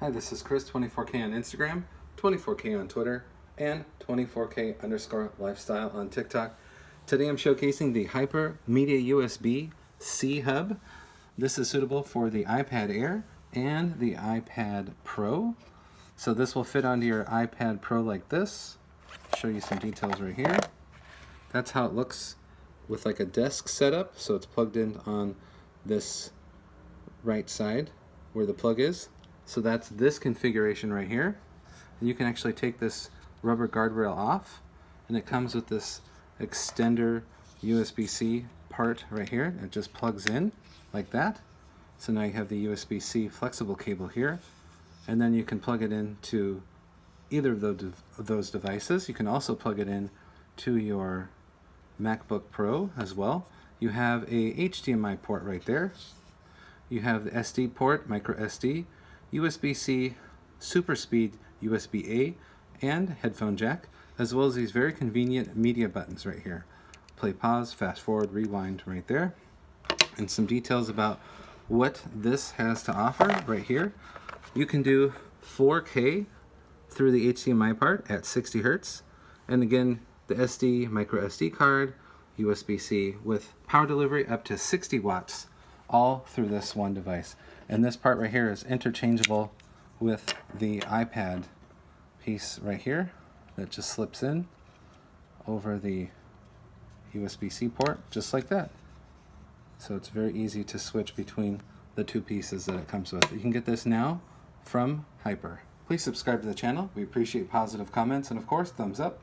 Hi, this is Chris, 24K on Instagram, 24K on Twitter, and 24K_lifestyle on TikTok. Today I'm showcasing the Hyper Media USB-C hub. This is suitable for the iPad Air and the iPad Pro. So this will fit onto your iPad Pro like this. I'll show you some details right here. That's how it looks with like a desk setup. So it's plugged in on this right side where the plug is. So that's this configuration right here. And you can actually take this rubber guardrail off, and it comes with this extender USB-C part right here. It just plugs in like that. So now you have the USB-C flexible cable here, and then you can plug it into either of those devices. You can also plug it in to your Macbook Pro as well. You have a HDMI port right there. You have the SD port, microSD, USB-C, super speed USB-A, and headphone jack, as well as these very convenient media buttons right here. Play, pause, fast forward, rewind right there. And some details about what this has to offer right here. You can do 4K through the HDMI part at 60 Hertz. And again, the SD, micro SD card, USB-C with power delivery up to 60 watts, all through this one device. And this part right here is interchangeable with the iPad piece right here that just slips in over the USB-C port, just like that. So it's very easy to switch between the two pieces that it comes with. You can get this now from Hyper. Please subscribe to the channel. We appreciate positive comments and, of course, thumbs up.